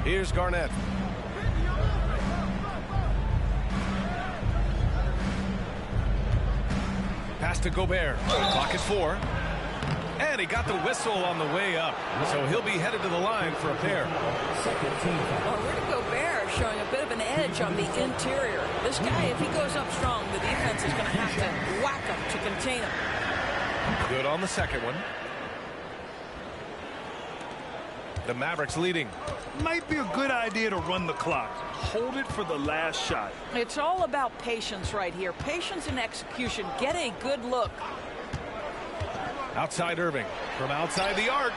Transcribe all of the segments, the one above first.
Here's Garnett. Pass to Gobert. Clock is 4. And he got the whistle on the way up. So he'll be headed to the line for a pair. Well, Rudy Gobert showing a bit of an edge on the interior. This guy, if he goes up strong, the defense is going to have to whack him to contain him. Good on the second one. The Mavericks leading. Might be a good idea to run the clock. Hold it for the last shot. It's all about patience right here. Patience and execution. Get a good look. Outside Irving. From outside the arc.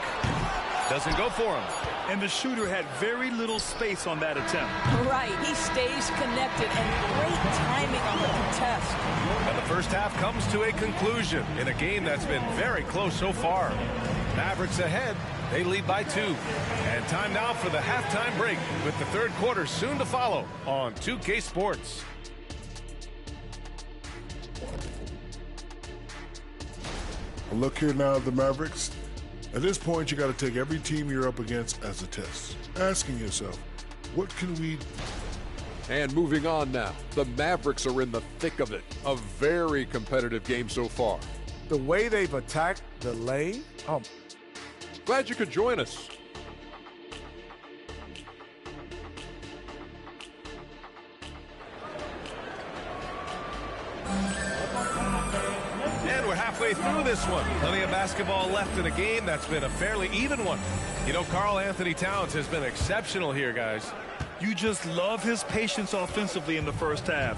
Doesn't go for him. And the shooter had very little space on that attempt. Right. He stays connected and great timing on the contest. And the first half comes to a conclusion in a game that's been very close so far. Mavericks ahead. They lead by 2. And time now for the halftime break with the third quarter soon to follow on 2K Sports. Look here now at the Mavericks. At this point, you got to take every team you're up against as a test. Asking yourself, what can we... And moving on now, the Mavericks are in the thick of it. A very competitive game so far. The way they've attacked the lane, Glad you could join us. And we're halfway through this one. Plenty of basketball left in a game that's been a fairly even one. You know, Karl Anthony Towns has been exceptional here, guys. You just love his patience offensively in the first half.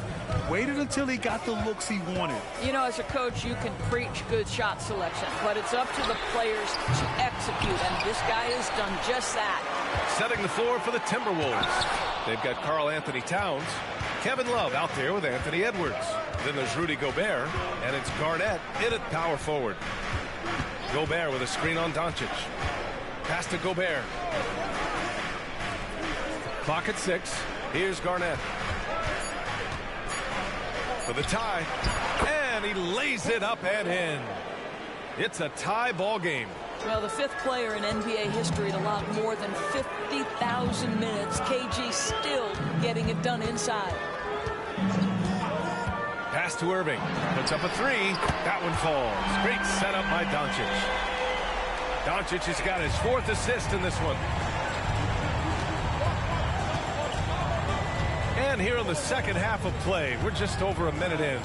Waited until he got the looks he wanted. You know, as a coach, you can preach good shot selection, but it's up to the players to execute, and this guy has done just that. Setting the floor for the Timberwolves. They've got Karl Anthony Towns, Kevin Love out there with Anthony Edwards. Then there's Rudy Gobert, and it's Garnett in at power forward. Gobert with a screen on Doncic. Pass to Gobert. Clock at 6. Here's Garnett. For the tie. And he lays it up and in. It's a tie ball game. Well, the 5th player in NBA history to log more than 50,000 minutes. KG still getting it done inside. Pass to Irving. Puts up a 3. That one falls. Great setup by Doncic. Doncic has got his 4th assist in this one. And here in the second half of play, we're just over a minute in.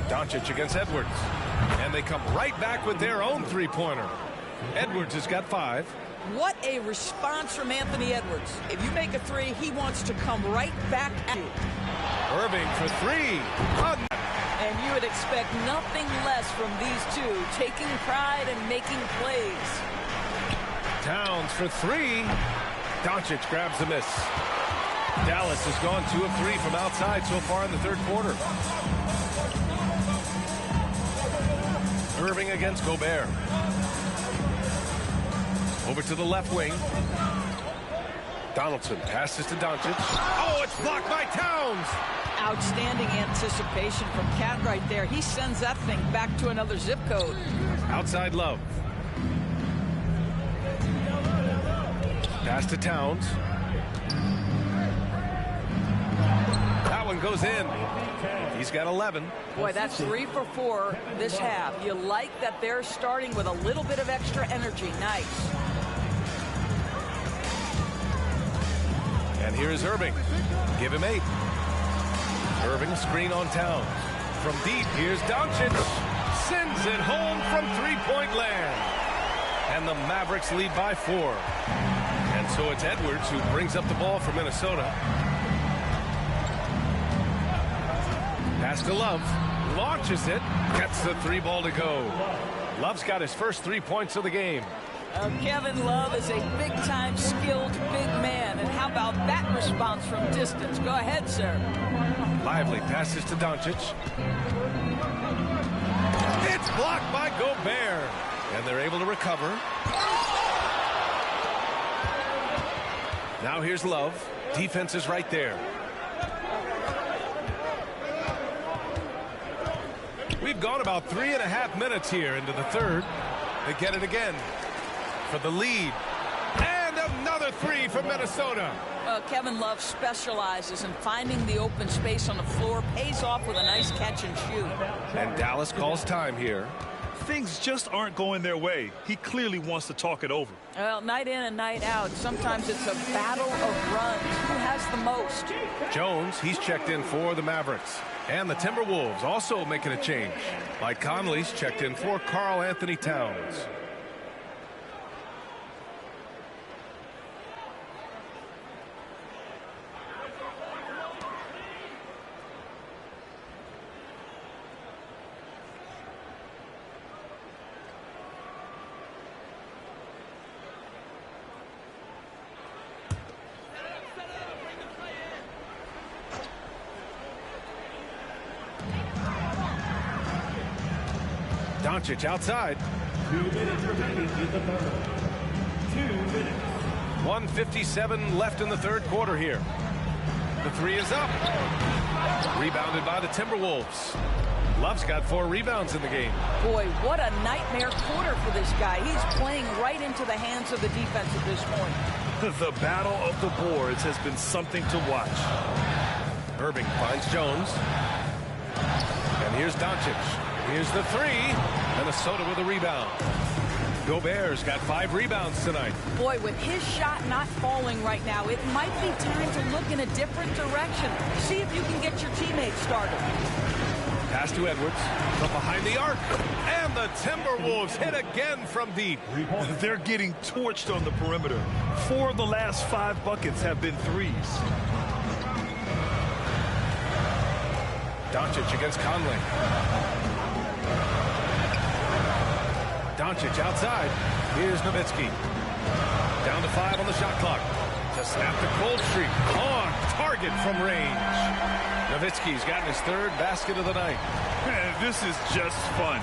Doncic against Edwards. And they come right back with their own three-pointer. Edwards has got 5. What a response from Anthony Edwards. If you make a 3, he wants to come right back at you. Irving for 3. And you would expect nothing less from these two, taking pride and making plays. Towns for 3. Doncic grabs the miss. Dallas has gone 2 of 3 from outside so far in the third quarter. Irving against Gobert. Over to the left wing. Donaldson passes to Doncic. Oh, it's blocked by Towns. Outstanding anticipation from Cat right there. He sends that thing back to another zip code. Outside Love. Pass to Towns. That one goes in. He's got 11. Boy, that's 3 for 4 this half. You like that they're starting with a little bit of extra energy. Nice. And here is Irving. Give him 8. Irving screen on Towns. From deep, here's Doncic. Sends it home from three-point land. And the Mavericks lead by 4. And so it's Edwards who brings up the ball for Minnesota. Pass to Love. Launches it. Gets the 3 ball to go. Love's got his first 3 points of the game. Kevin Love is a big-time skilled big man. And how about that response from distance? Go ahead, sir. Lively passes to Doncic. It's blocked by Gobert. And they're able to recover. Now here's Love. Defense is right there. We've gone about 3.5 minutes here into the third. They get it again. for the lead. And another three for Minnesota. Kevin Love specializes in finding the open space on the floor, pays off with a nice catch and shoot. And Dallas calls time here. Things just aren't going their way. He clearly wants to talk it over. Well, night in and night out, sometimes it's a battle of runs. Who has the most? Jones, he's checked in for the Mavericks. And the Timberwolves also making a change. Mike Conley's checked in for Karl Anthony Towns. Doncic outside. 2 minutes remaining in the third. 2 minutes. 1:57 left in the third quarter here. The three is up. Rebounded by the Timberwolves. Love's got 4 rebounds in the game. Boy, what a nightmare quarter for this guy. He's playing right into the hands of the defense at this point. The battle of the boards has been something to watch. Irving finds Jones. And here's Doncic. Here's the three. Minnesota with a rebound. Gobert's got 5 rebounds tonight. Boy, with his shot not falling right now, it might be time to look in a different direction. See if you can get your teammates started. Pass to Edwards from behind the arc. And the Timberwolves hit again from deep. They're getting torched on the perimeter. 4 of the last 5 buckets have been threes. Doncic against Conley. Doncic outside. Here's Nowitzki. Down to 5 on the shot clock. To snap the cold streak. On target from range. Nowitzki's gotten his 3rd basket of the night. This is just fun.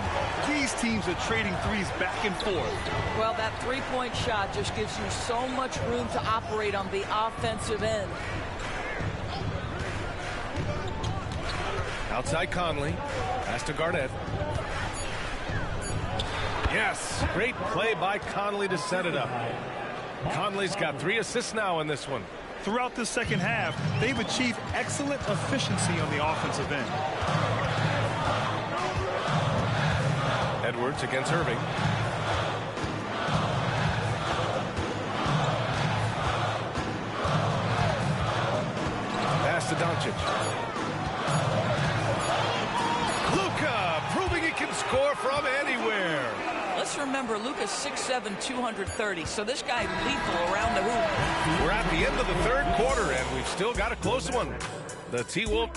These teams are trading threes back and forth. Well, that three-point shot just gives you so much room to operate on the offensive end. Outside Conley. Pass to Garnett. Yes, great play by Conley to set it up. Conley's got 3 assists now in this one. Throughout the second half, they've achieved excellent efficiency on the offensive end. Edwards against Irving. Pass to Doncic. Luka proving he can score from anywhere. Let's remember, Luka's 6'7", 230, so this guy lethal around the hoop. We're at the end of the third quarter, and we've still got a close one. The T-Wolf.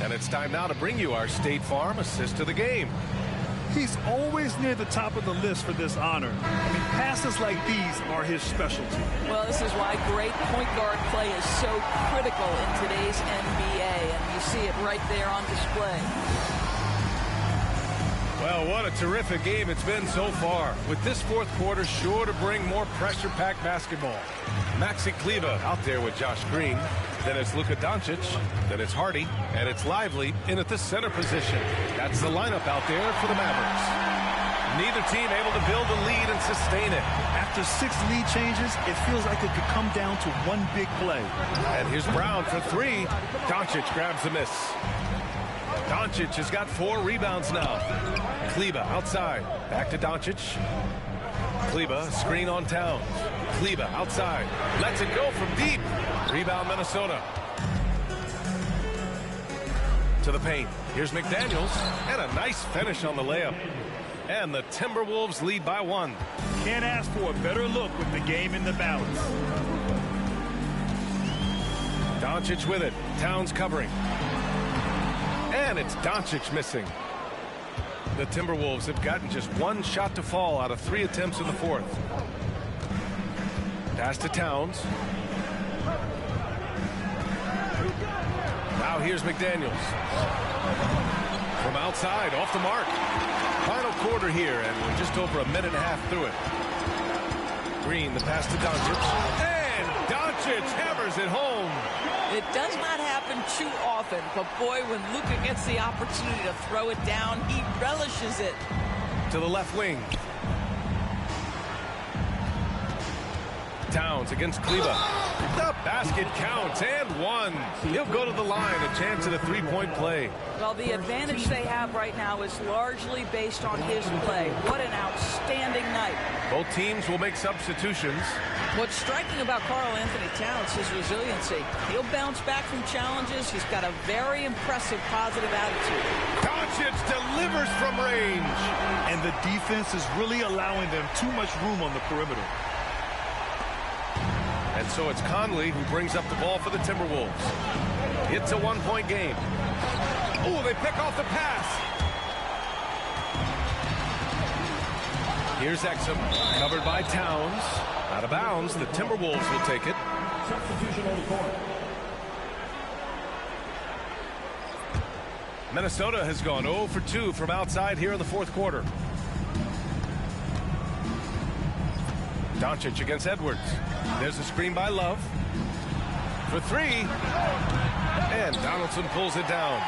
And it's time now to bring you our State Farm assist of the game. He's always near the top of the list for this honor. I mean, passes like these are his specialty. Well, this is why great point guard play is so critical in today's NBA, and you see it right there on display. Well, what a terrific game it's been so far. With this fourth quarter sure to bring more pressure-packed basketball. Maxi Kleber out there with Josh Green. Then it's Luka Doncic. Then it's Hardy. And it's Lively in at the center position. That's the lineup out there for the Mavericks. Neither team able to build a lead and sustain it. After 6 lead changes, it feels like it could come down to one big play. And here's Brown for 3. Doncic grabs the miss. Doncic has got 4 rebounds now. Kleber outside. Back to Doncic. Kleber, screen on Towns. Kleber outside. Lets it go from deep. Rebound Minnesota. To the paint. Here's McDaniels. And a nice finish on the layup. And the Timberwolves lead by 1. Can't ask for a better look with the game in the balance. Doncic with it. Towns covering. And it's Doncic missing. The Timberwolves have gotten just 1 shot to fall out of 3 attempts in the fourth. Pass to Towns. Now here's McDaniels. From outside, off the mark. Final quarter here, and we're just over a minute and a half through it. Green, the pass to Doncic. And Doncic hammers it home. It does not happen too often, but boy, when Luka gets the opportunity to throw it down, he relishes it. To the left wing. Towns against Kleba. The basket counts and one. He'll go to the line, a chance at a three-point play. Well, the advantage they have right now is largely based on his play. What an outstanding night. Both teams will make substitutions. What's striking about Karl Anthony Towns is resiliency. He'll bounce back from challenges. He's got a very impressive positive attitude. Doncic delivers from range. And the defense is really allowing them too much room on the perimeter. And so it's Conley who brings up the ball for the Timberwolves. It's a one-point game. Oh, they pick off the pass. Here's Exum, covered by Towns. Out of bounds, the Timberwolves will take it. Substitution on the court. Minnesota has gone 0 for 2 from outside here in the fourth quarter. Doncic against Edwards. There's a screen by Love. For three. And Donaldson pulls it down.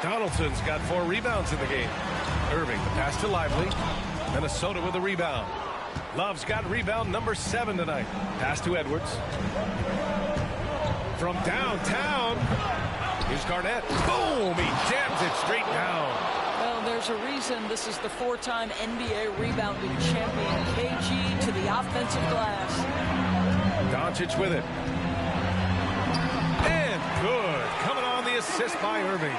Donaldson's got 4 rebounds in the game. Irving, the pass to Lively. Minnesota with a rebound. Love's got rebound number 7 tonight. Pass to Edwards. From downtown. Here's Garnett. Boom! He jams it straight down. Well, there's a reason this is the 4-time NBA rebounding champion. KG to the offensive glass. Doncic with it. And good. Coming on the assist by Irving.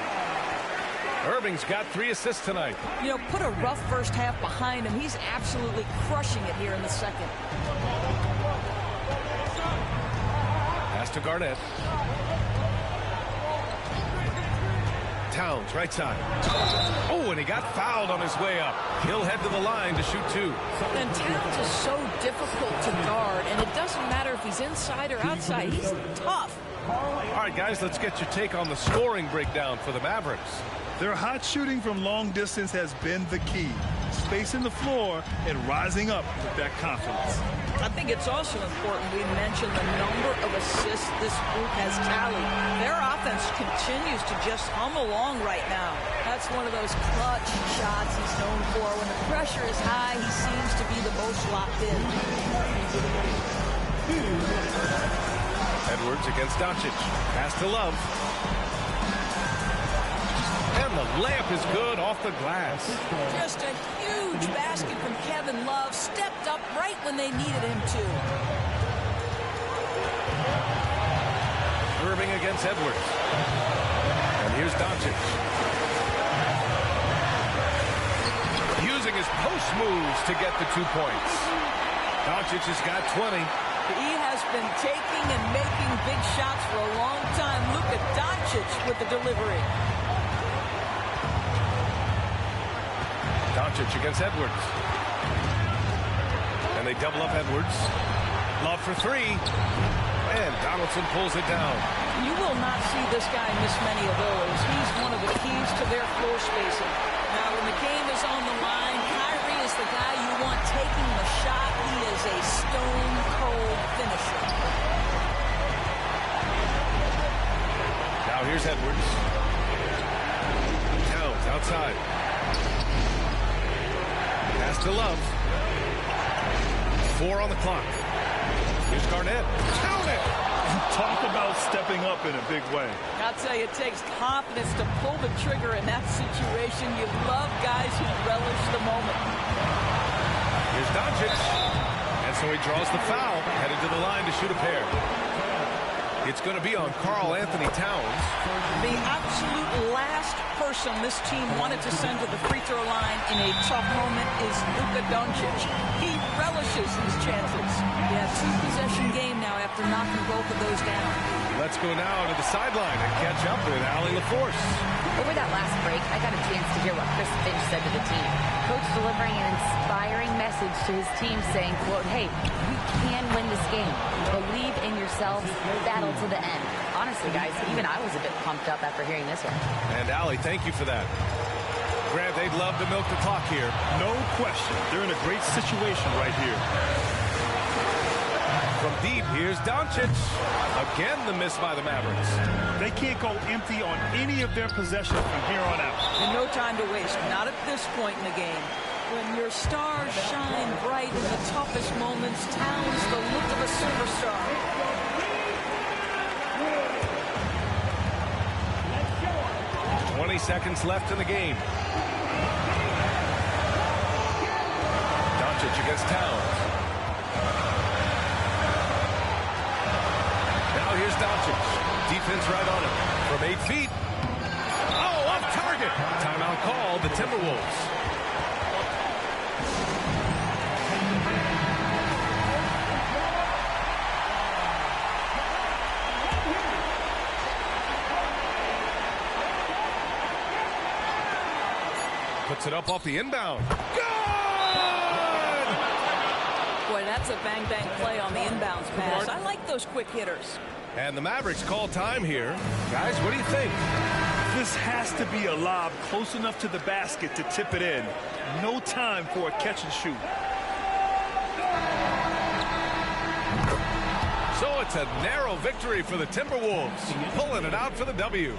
Irving's got 3 assists tonight. You know, put a rough first half behind him. He's absolutely crushing it here in the second. Pass to Garnett. Towns, right side. Oh, and he got fouled on his way up. He'll head to the line to shoot 2. And Towns is so difficult to guard, and it doesn't matter if he's inside or outside. He's tough. All right, guys, let's get your take on the scoring breakdown for the Mavericks. Their hot shooting from long distance has been the key. Spacing the floor and rising up with that confidence. I think it's also important we mention the number of assists this group has tallied. Their offense continues to just hum along right now. That's one of those clutch shots he's known for. When the pressure is high, he seems to be the most locked in. Edwards against Doncic. Pass to Love. And the layup is good off the glass. Just a huge basket from Kevin Love. Stepped up right when they needed him to. Irving against Edwards. And here's Doncic. Using his post moves to get the 2 points. Doncic has got 20. He has been taking and making big shots for a long time. Look at Doncic with the delivery. Doncic against Edwards. And they double up Edwards. Love for 3. And Donaldson pulls it down. You will not see this guy miss many of those. He's one of the keys to their floor spacing. Now, when the game is on the line, Kyrie is the guy you want taking the shot. He is a stone-cold finisher. Now here's Edwards. Towns outside. Pass to Love. 4 on the clock. Here's Garnett. Count it! Talk about stepping up in a big way. I'll tell you, it takes confidence to pull the trigger in that situation. You love guys who relish the moment. Here's Doncic. And so he draws the foul, headed to the line to shoot a pair. It's going to be on Karl Anthony Towns. The absolute last person this team wanted to send to the free throw line in a tough moment is Luka Doncic. He relishes his chances. Yeah, 2-possession game now after knocking both of those down. Let's go now to the sideline and catch up with Allie LaForce. Over that last break, I got a chance to hear what Chris Finch said to the team. Coach delivering an inspiring message to his team saying, quote, hey, you can win this game. Believe in yourselves. Battle to the end. Honestly, guys, even I was a bit pumped up after hearing this one. And Allie, thank you for that. Grant, they'd love to milk the clock here. No question. They're in a great situation right here. From deep, here's Doncic. Again, the miss by the Mavericks. They can't go empty on any of their possessions from here on out. And no time to waste. Not at this point in the game. When your stars shine bright in the toughest moments, Towns the look of a superstar. 20 seconds left in the game. Doncic against Towns. Now here's Doncic. Defense right on him. From 8 feet. Oh, off target. Timeout called the Timberwolves. Puts it up off the inbound. Good! Boy, that's a bang-bang play on the inbounds pass. I like those quick hitters. And the Mavericks call time here. Guys, what do you think? This has to be a lob close enough to the basket to tip it in. No time for a catch and shoot. So it's a narrow victory for the Timberwolves, pulling it out for the W.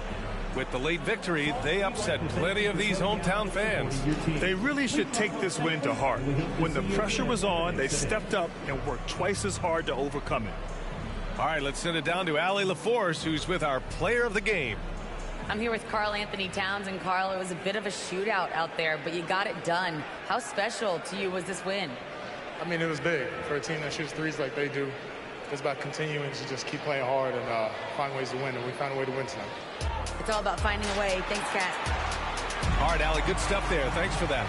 With the late victory, they upset plenty of these hometown fans. They really should take this win to heart. When the pressure was on, they stepped up and worked twice as hard to overcome it. All right, let's send it down to Allie LaForce, who's with our player of the game. I'm here with Karl Anthony Towns, and Karl, it was a bit of a shootout out there, but you got it done. How special to you was this win? I mean, it was big for a team that shoots threes like they do. It's about continuing to just keep playing hard and find ways to win, and we found a way to win tonight. It's all about finding a way. Thanks, Kat. All right, Allie, good stuff there. Thanks for that.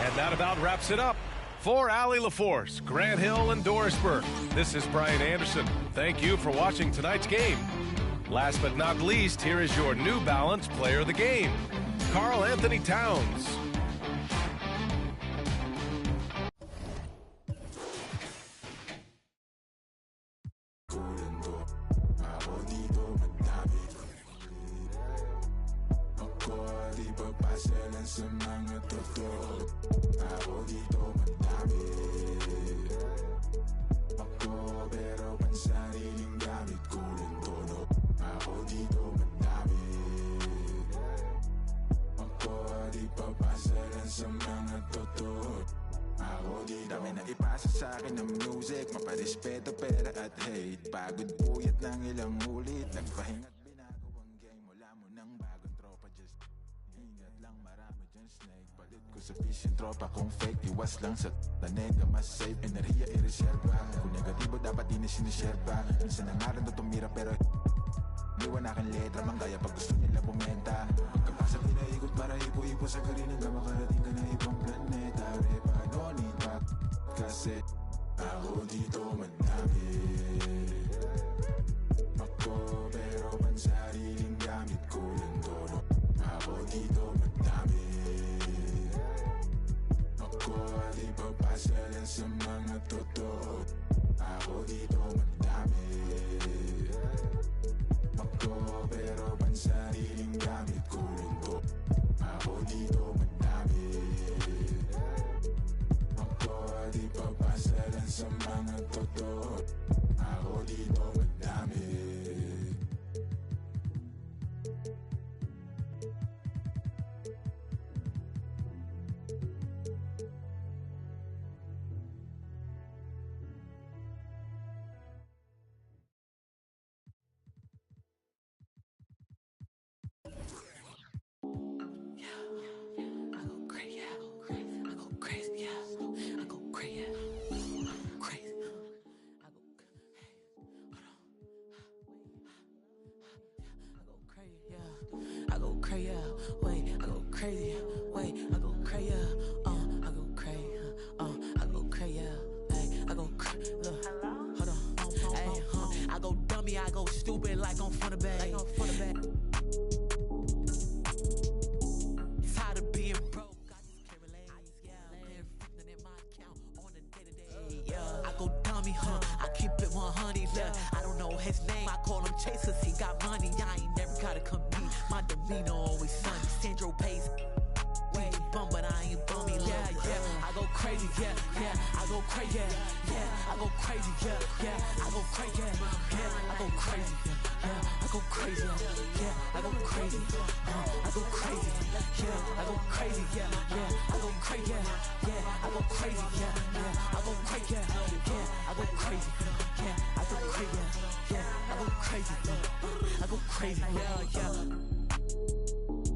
And that about wraps it up. For Allie LaForce, Grant Hill, and Doris Burke, this is Brian Anderson. Thank you for watching tonight's game. Last but not least, here is your New Balance player of the game, Karl Anthony Towns. Dami na ipasa sa akin ng music, maparespeto pera at hate. Pagod puyat ng ilang ulit, nagpahinga't binago ang game. Wala mo ng bagong tropa, just ingat lang, marami dyan snake. Palit ko sa fish yung tropa kung fake, iwas lang sa tanega, mas safe. Enerhiya i-reserva, kung negatibo dapat di na sinisherpa. Minsan na nga rin to tumira pero liwan aking letra, manggaya pag gusto nila bumenta. Pagkapasa pinaikot para ipo-ipo sa garin hanggang makarating ka na ibang planeta. Repa, no need pa, kasi ako dito madami. Ako pero pansariling gamit ko lang tono. Ako dito madami. Ako di papasa lang sa mga totoo. Ako dito madami. Ako pero pansariling gamit ko lang to. Ako dito madami. Ako di papasa lang sa mga totoo. Ako dito madami. I go crazy, yeah, yeah, I go crazy, yeah, yeah, I go crazy, yeah, I go crazy, yeah, I go crazy, I go crazy, yeah, yeah.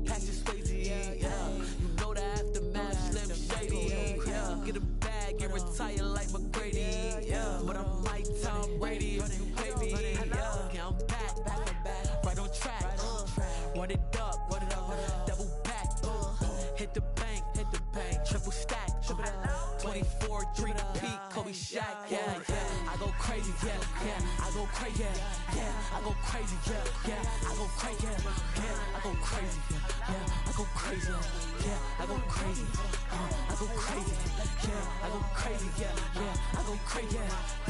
Cassius Swayze, yeah, you know the aftermath, Slim Shady, yeah, get a bag and retire like McGrady, yeah, but I'm like Tom Brady, if you pay me, yeah, I'm back, right on track, run it up, double back, hit the bank, triple stack, 24, 3-peat, Kobe Shaq, yeah, yeah, I go crazy, yeah, yeah, I go crazy, yeah, I go crazy, yeah, yeah, I go crazy, yeah, I go crazy, yeah, I go crazy, yeah, I go crazy, I go crazy, yeah, I go crazy, yeah, yeah, I go crazy,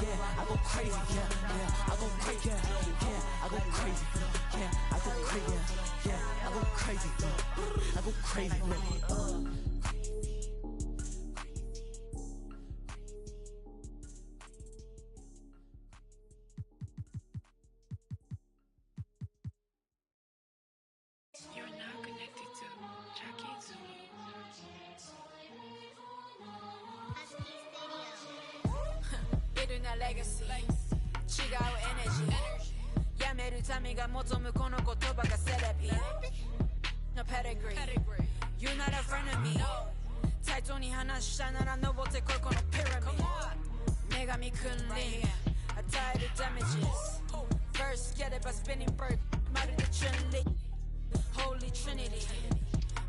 yeah, I go crazy, yeah, yeah, I go crazy, yeah, I go crazy, yeah, I go crazy, yeah, I go crazy, I go crazy, You're now connected to Jackie Zulu. 이루나 legacy 違うエネジーやめるためが望むこの言葉がセレビ No pedigree You're not a friend of me 対等に話したなら登ってこいこのピラミッド女神君臨与えるダメージ First get it by spinning bird まるでチュンリ Holy Trinity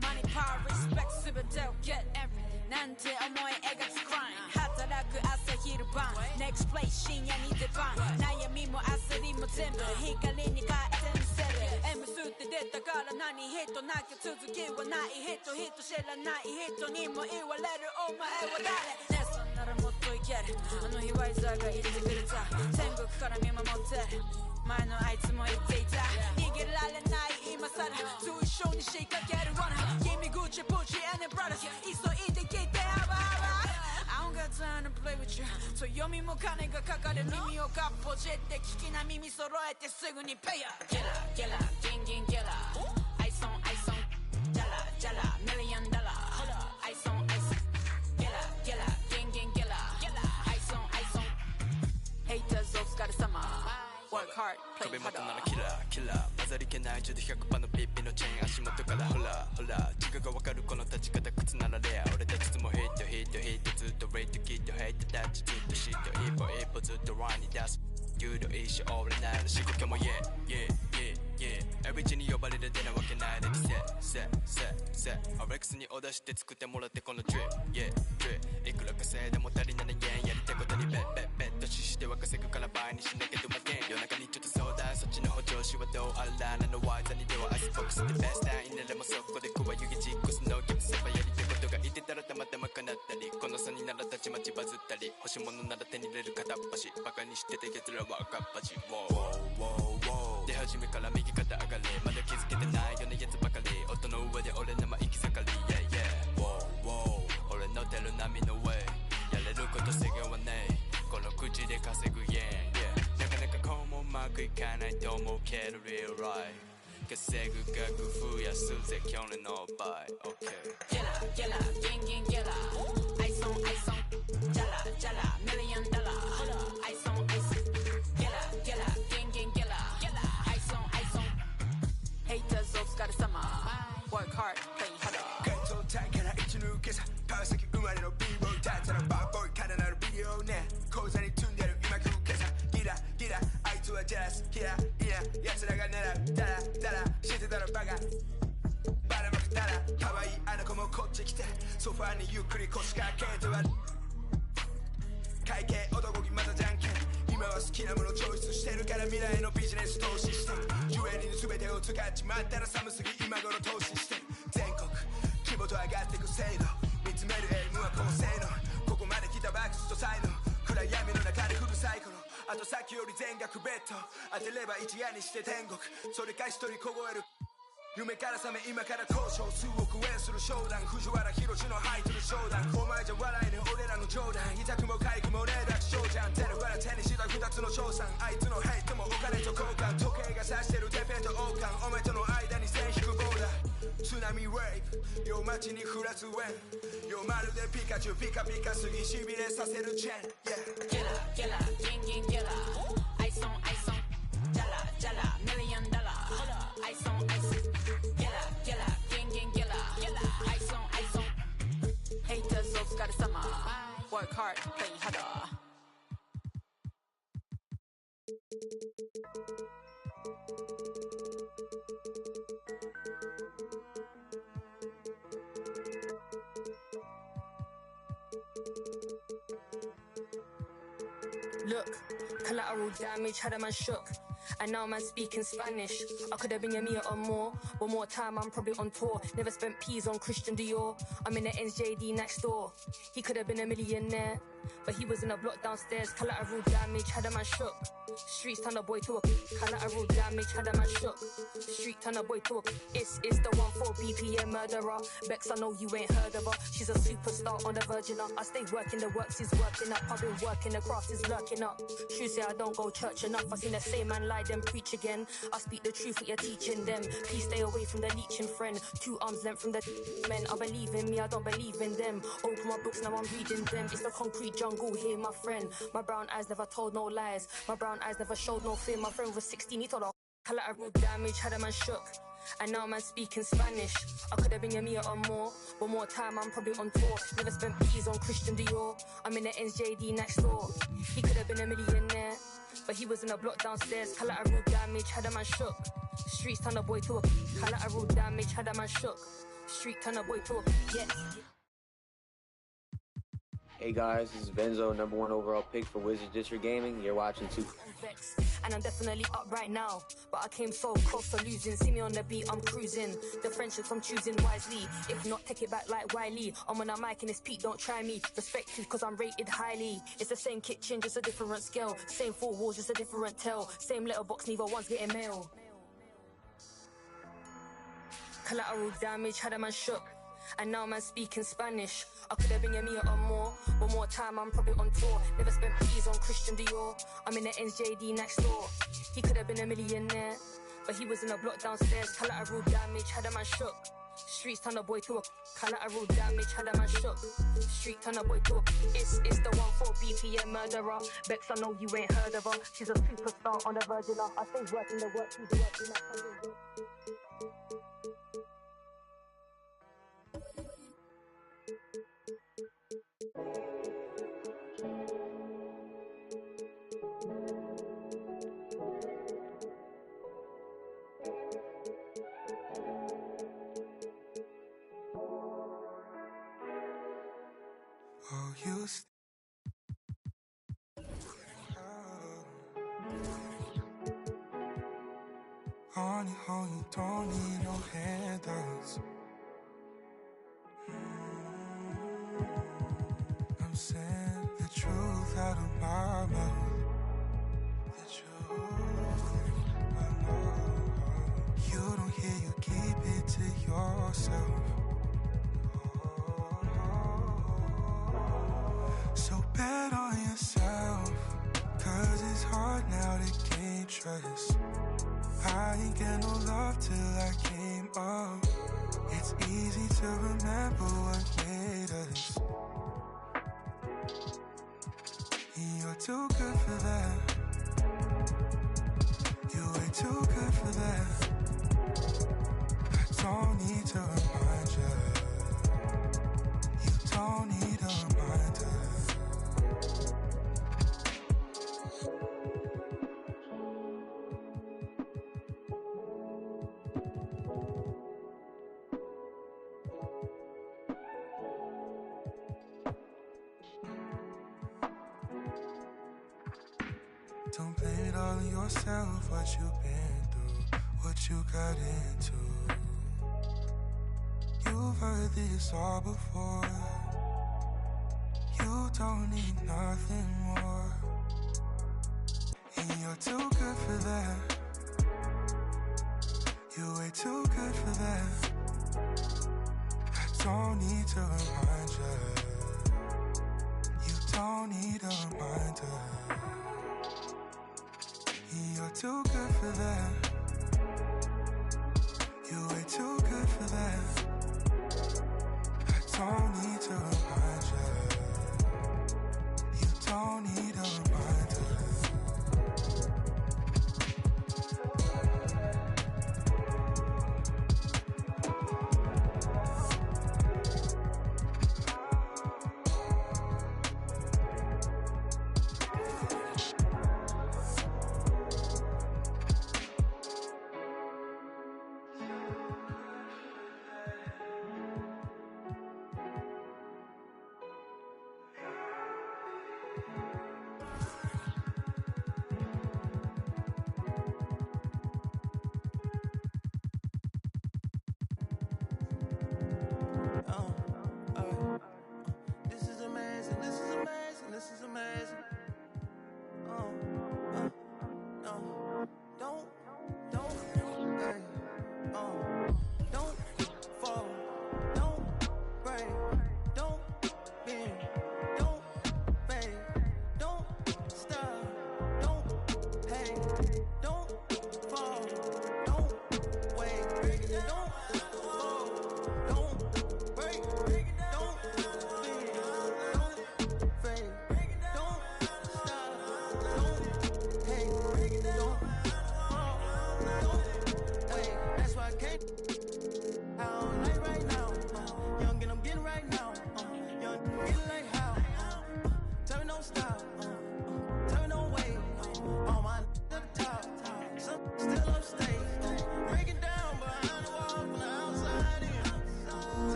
Money, power, respect 全てを get everything なんて思い描く crime 働く朝昼晩 Next place 深夜に出番悩みも焦りも全部光に変えてみせる M スって出たから何人なきゃ続きはない人知らない人にも言われるお前は誰ねそんならもっといけるあの日ワイザーが言ってくれた天国から見守ってる前のあいつも言っていた逃げられない今さらと一緒に仕掛ける罠君Gucci Pucci and the brothers 急いで聞いてハバハバ I don't got time to play with you そう読みも金がかかる耳をかっぽじって聞きな耳揃えてすぐにペイヤー Get la,ギンギン Get la Ice on, ice on ジャラ、ジャラ、$1 million Ice on, ice on Get la, ギンギン Get la Ice on, ice on Haters お疲れ様Work hard, play 壁元ならキラーキラー混ざりけない中で 100% のピッピのチェーン足元からほらほら違うが分かるこの立ち方靴ならレア俺たちいつもヒットヒットヒットずっとレイトキットヘイトタッチずっとシット一歩一歩ずっとランに出す有料一生俺なら仕事も Yeah yeah yeah yeah エビチに呼ばれる出なわけないでセアレックスにオーダーして作ってもらってこの Drip Yeah Drip いくら稼いでも足りない円やりたいことにベットしては稼ぐから倍にしなきゃどまけん夜中にちょっと相談そっちの補助手はどうあらなのワイザにではアイスボックスでベストタインならもそこで食わ湯気チックスのギャプセバやりたいことがいてたらたまたま叶ったりこの差にならたちまちバズったり欲しいものなら手に入れる片っ端バカにしてて奴らは赤っ端出始めから右肩上がりまだ気づけてないようなやつばかり音の上で俺のま行き盛り Yeah yeah 俺の出る波の上やれること制限はねえこの口で稼ぐ Yeah yeah なかなかこうもうまくいかないと思うけど Real life 稼ぐ額増やすぜ去年の倍 OK Get la,ギンギン Get la Ice on, ice on ジャラ、ジャラ、$1 million Ice on, ice on Get la, ギンギン Get la Ice on, ice on Haters お疲れ様 Work hard, play harder ゲットタイから一抜けさ川崎生まれの B-boy だったらバーボーイからなるビデオね口座に積んでる今空気さギラギラあいつはジャラスキラいな奴らが狙うダラダラ知ってたらバカバラまくたら可愛いあの子もこっち来てソファーにゆっくり腰掛けては会計男気またじゃんけん今は好きなものチョイスしてるから未来のビジネス投資してジュエリーに全てを使っちまったら寒すぎ今頃投資して全国規模と上がってく制度見つめるエイムは高性能ここまで来たバックスと才能暗闇の中でフルサイクルあとさっきより全額ベッド当てれば一夜にして天国それか一人凍える夢から覚め今から交渉数億円する商談藤原宏のハイトル商談お前じゃ笑えね俺らの冗談痛くも痒くもねえ楽勝じゃん出るから手にした二つの賞賛あいつのヘイトもお金と交換時計が指してるてっぺんと王冠お前との間に線引くボーダー津波レイプ夜街に降らずウェン夜まるでピカチュウピカピカすぎしびれさせるチェン Yeah Get up, get up, gang, gang, get up Ice on, ice on Jala, jala, $1 million Ice on, ice on Get up, get up, gang, gang, get up Ice on, ice on Haters, so got a summer Work hard, play harder Look, collateral damage had a man shook. And now man speaking Spanish. I could have been a meter or more. One more time, I'm probably on tour. Never spent peas on Christian Dior. I'm in the NJD next door. He could have been a millionaire, but he was in a block downstairs. Collateral damage had a man shook. Streets turn a boy to a collateral damage had a man shook. Street turn a boy to a it's the 14 BPM murderer. Bex, I know you ain't heard of her. She's a superstar on the virgin up. I stay working, the works is working up. I've been working, the craft is lurking up. True say I don't go church enough. I seen the same man lie, then preach again. I speak the truth, what you're teaching them. Please stay away from the leeching friend. 2 arms length from the men. I believe in me, I don't believe in them. Open my books, now I'm reading them. It's the concrete jungle here, my friend. My brown eyes never told no lies. My brown eyes never showed no fear. My friend was 16, he told her collateral damage had a man shook. And now man speaking Spanish. I could have been a meter or more. One more time, I'm probably on tour. Never spent peas on Christian Dior. I'm in the NJD next door. He could have been a millionaire, but he was in a block downstairs. Collateral damage had a man shook. Streets turn a boy to a collateral damage had a man shook. Street turn a boy to a yes. Hey guys, this is Benzo, #1 overall pick for Wizards District Gaming. You're watching 2. And I'm definitely up right now, but I came so close to losing. See me on the beat, I'm cruising. The friendship I'm choosing wisely. If not, take it back like Wiley. I'm on a mic in this peak, don't try me. Respect you cause I'm rated highly. It's the same kitchen, just a different scale. Same 4 walls, just a different tell. Same letterbox, neither one's getting mail. Collateral damage had a man shook. And now man speaking Spanish. I could have been a meter or more. One more time, I'm probably on tour. Never spent peas on Christian Dior. I'm in the NJD next door. He could have been a millionaire, but he was in a block downstairs. Collateral damage had a man shook. Streets turn a boy to a collateral damage had a man shook. Street turn a boy to a it's the 14 BPM murderer. Bex, I know you ain't heard of her. She's a superstar on the virgin. I stay working the work, she's working up. Oh, you on your own, you don't need no handouts. I'm saying the truth out of my mouth. The truth, I know. You don't hear, you keep it to yourself. So bet on yourself, cause it's hard now to gain trust. I ain't get no love till I came up. It's easy to remember what made us. You're too good for that. You're way too good for that. I don't need to remind you. You don't need a reminder. Don't blame it all on yourself, what you've been through, what you got into. You've heard this all before. You don't need nothing more. And you're too good for that. You way too good for that. I don't need to remind you. You don't need a reminder. You're too good for that. You way too good for that. I don't need to remind you. You don't need a reminder.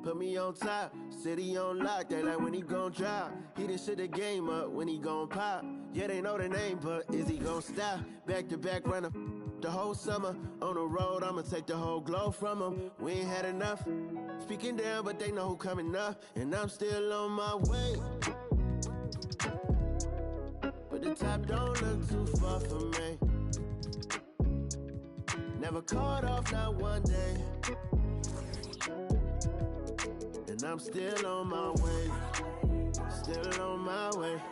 Put me on top, city on lock, they like when he gon' drop. He done shit the game up, when he gon' pop. Yeah, they know the name, but is he gon' stop? Back to back runner, the whole summer. On the road, I'ma take the whole glow from him. We ain't had enough, speaking down, but they know who coming up. And I'm still on my way. But the top don't look too far from me. Never caught off, not one day. And I'm still on my way, still on my way,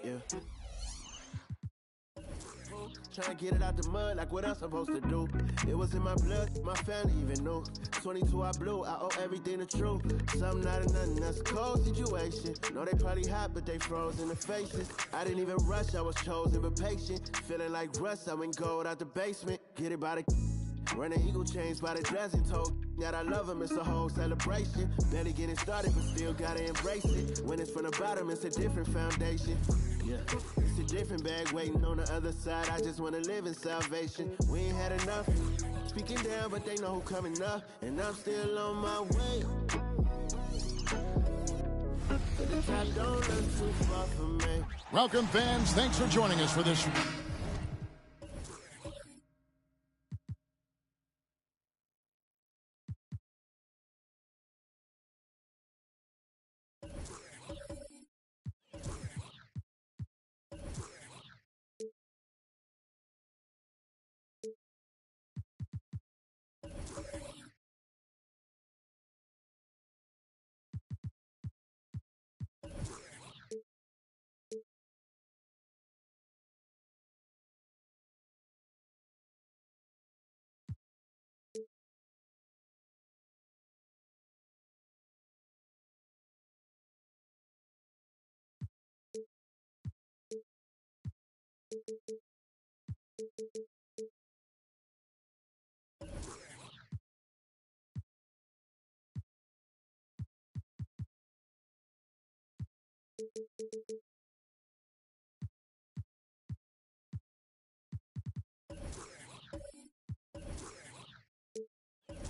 yeah. trying to get it out the mud like what else I'm supposed to do. It was in my blood, my family even knew. 22 I blew, I owe everything to truth. Something out of nothing, that's a cold situation. Know they probably hot, but they froze in the faces. I didn't even rush, I was chosen but patient. Feeling like rust, I went gold out the basement. Get it by the running eagle chains by the dozen. Told that I love him, it's a whole celebration. Barely getting started, but still gotta embrace it. When it's from the bottom, it's a different foundation. Yeah, it's a different bag waiting on the other side. I just wanna live in salvation. We ain't had enough. Speaking down, but they know who coming up. And I'm still on my way. But the top don't look too far from me. Welcome, fans. Thanks for joining us for this.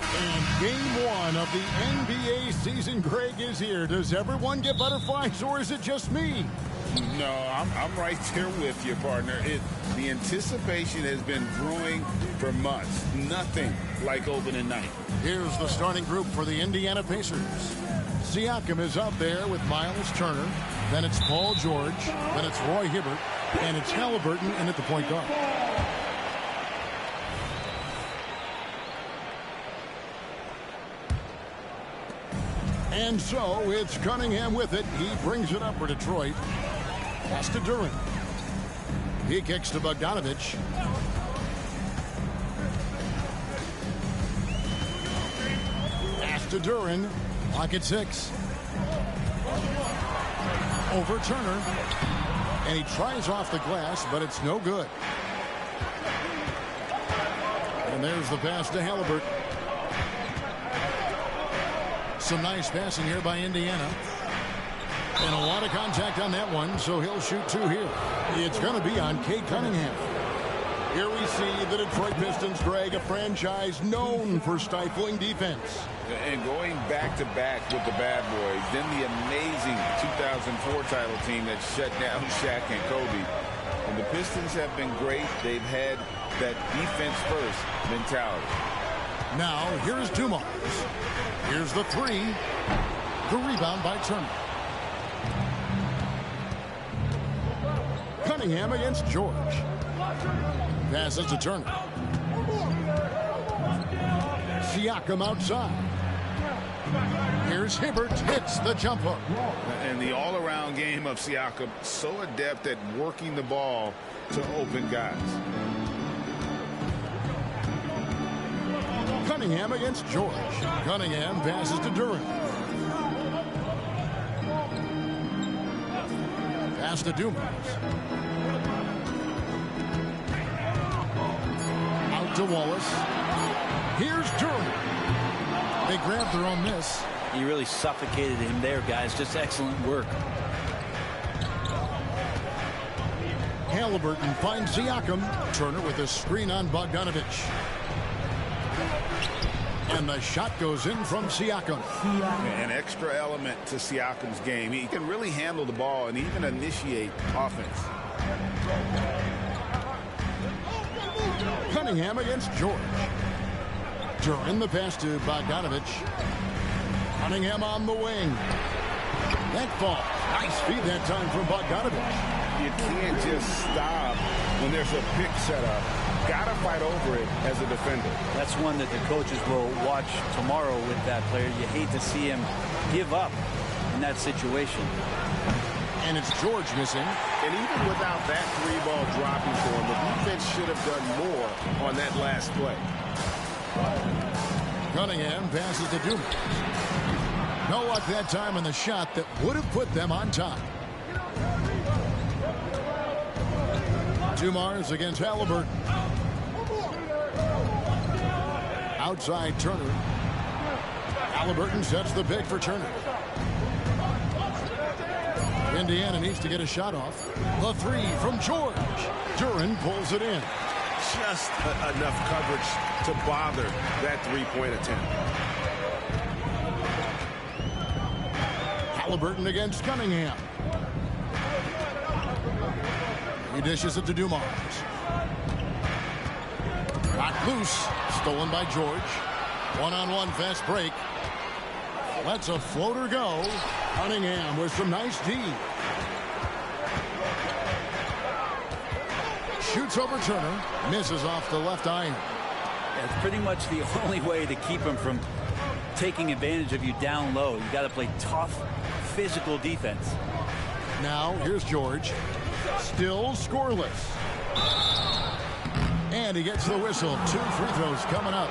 And game one of the NBA season, Greg, is here. Does everyone get butterflies, or is it just me? No, I'm right there with you, partner. The anticipation has been brewing for months. Nothing like opening night. Here's the starting group for the Indiana Pacers. Siakam is up there with Miles Turner. Then it's Paul George. Then it's Roy Hibbert. And it's Halliburton in at the point guard. And so it's Cunningham with it. He brings it up for Detroit. Pass to Duran. He kicks to Bogdanovich. Pass to Duran. Lock at 6. Over Turner. And he tries off the glass, but it's no good. And there's the pass to Halliburton. Some nice passing here by Indiana. And a lot of contact on that one, so he'll shoot 2 here. It's going to be on Cade Cunningham. Here we see the Detroit Pistons, Greg, a franchise known for stifling defense. And going back-to-back with the bad boys, then the amazing 2004 title team that shut down Shaq and Kobe. And the Pistons have been great. They've had that defense-first mentality. Now, here's Dumars. Here's the 3. The rebound by Turner. Cunningham against George. Passes to Turner. Siakam outside. Here's Hibbert, hits the jump hook. And the all-around game of Siakam, so adept at working the ball to open guys. Cunningham against George. Cunningham passes to Duran. Pass to Dumars. Out to Wallace. Here's Duran. They grabbed their own miss. He really suffocated him there, guys. Just excellent work. Halliburton finds Siakam. Turner with a screen on Bogdanovich. And the shot goes in from Siakam. An extra element to Siakam's game. He can really handle the ball and even initiate offense. Cunningham against George. Duran the pass to Bogdanovich. Cunningham on the wing. That ball. Nice feed that time from Bogdanovich. You can't just stop when there's a pick set up. Gotta fight over it as a defender. That's one that the coaches will watch tomorrow with that player. You hate to see him give up in that situation. And it's George missing. And even without that 3-ball dropping for him, the defense should have done more on that last play. Cunningham passes to Dumas. No luck that time on the shot that would have put them on top. Dumars against Halliburton. Outside Turner. Halliburton sets the pick for Turner. Indiana needs to get a shot off. The three from George. Duran pulls it in. Just enough coverage to bother that three-point attempt. Halliburton against Cunningham. He dishes it to Dumars. Knocked loose. Stolen by George. One-on-one fast break. Lets a floater go. Cunningham with some nice D. Shoots over Turner. Misses off the left iron. It's pretty much the only way to keep him from taking advantage of you down low. You got to play tough, physical defense. Now here's George. Still scoreless. And he gets the whistle. 2 free throws coming up.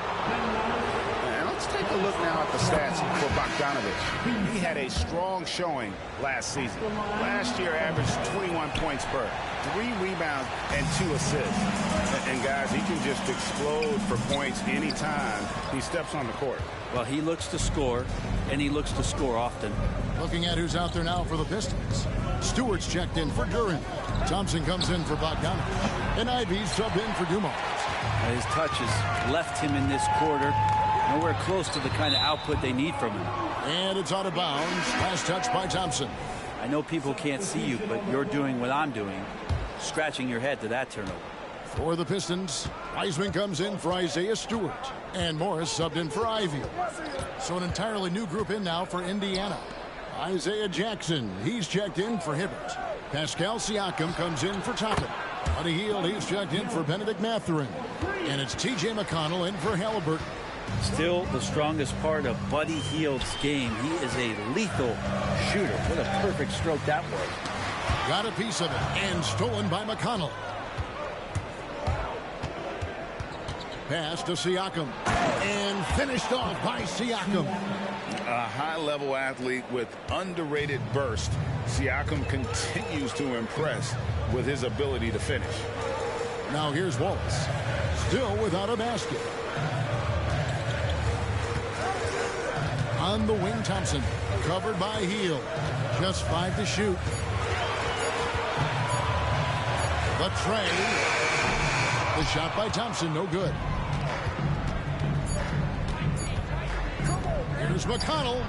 And let's take a look now at the stats for Bogdanovich. He had a strong showing last season. Last year averaged 21 points per, 3 rebounds, and 2 assists. And guys, he can just explode for points anytime he steps on the court. Well, he looks to score, and he looks to score often. Looking at who's out there now for the Pistons. Stewart's checked in for Duran. Thompson comes in for Bogdanovich. And Ivy's subbed in for Dumars. His touch has left him in this quarter. Nowhere close to the kind of output they need from him. And it's out of bounds. Last touch by Thompson. I know people can't see you, but you're doing what I'm doing. Scratching your head to that turnover. For the Pistons, Wiseman comes in for Isaiah Stewart. And Morris subbed in for Ivy. So an entirely new group in now for Indiana. Isaiah Jackson, he's checked in for Hibbert. Pascal Siakam comes in for Toppin. Buddy Hield, he's checked in for Benedict Mathurin. And it's T.J. McConnell in for Halliburton. Still the strongest part of Buddy Hield's game. He is a lethal shooter. What a perfect stroke that was. Got a piece of it and stolen by McConnell. Pass to Siakam. And finished off by Siakam. A high-level athlete with underrated burst. Siakam continues to impress with his ability to finish. Now here's Wallace. Still without a basket. On the wing, Thompson. Covered by Hield. Just 5 to shoot. The tray. The shot by Thompson, no good. Here's McConnell.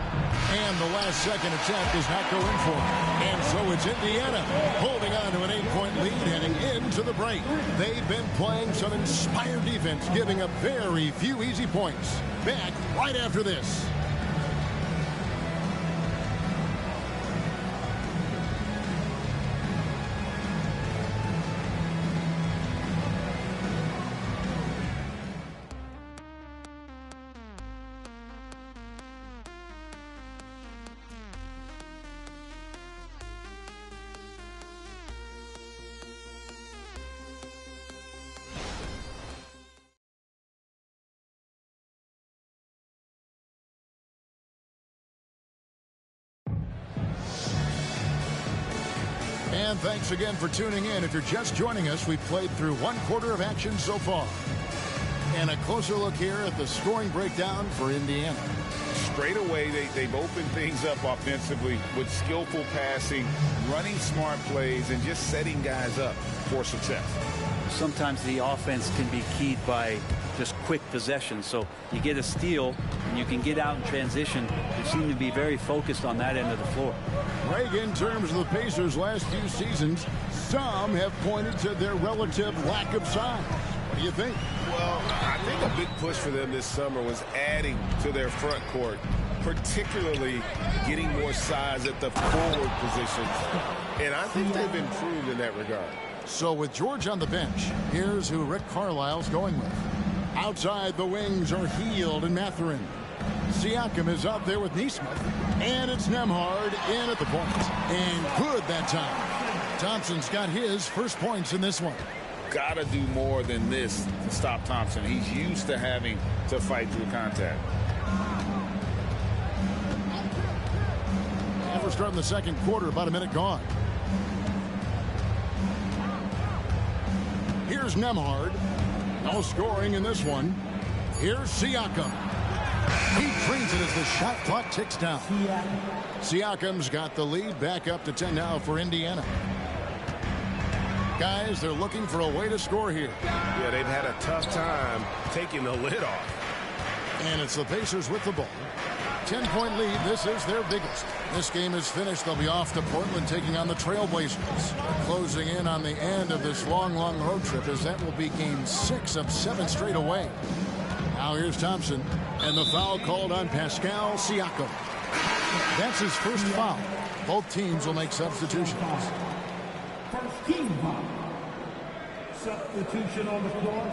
And the last second attempt does not go in for him. And so it's Indiana holding on to an 8-point lead heading into the break. They've been playing some inspired defense, giving up very few easy points. Back right after this. And thanks again for tuning in. If you're just joining us, we've played through 1/4 of action so far. And a closer look here at the scoring breakdown for Indiana. Straight away, they've opened things up offensively with skillful passing, running smart plays, and just setting guys up for success. Sometimes the offense can be keyed by just quick possession. So you get a steal and you can get out in transition. They seem to be very focused on that end of the floor. Greg, in terms of the Pacers' last few seasons, some have pointed to their relative lack of size. What do you think? Well, I think a big push for them this summer was adding to their front court, particularly getting more size at the forward positions. And I think they've improved in that regard. So with George on the bench, here's who Rick Carlisle's going with. Outside the wings are Hield and Mathurin. Siakam is out there with Neesmith. And it's Nembhard in at the point. And good that time. Thompson's got his first points in this one. Gotta do more than this to stop Thompson. He's used to having to fight through contact. And we're starting the second quarter, about a minute gone. Here's Nembhard. No scoring in this one. Here's Siakam. He drains it as the shot clock ticks down. Siakam's got the lead back up to 10 now for Indiana. Guys, they're looking for a way to score here. Yeah, they've had a tough time taking the lid off. And it's the Pacers with the ball. 10-point lead. This is their biggest. This game is finished. They'll be off to Portland taking on the Trailblazers. Closing in on the end of this long road trip, as that will be game 6 of 7 straight away. Now here's Thompson. And the foul called on Pascal Siakam. That's his first foul. Both teams will make substitutions. First team foul. Substitution on the floor.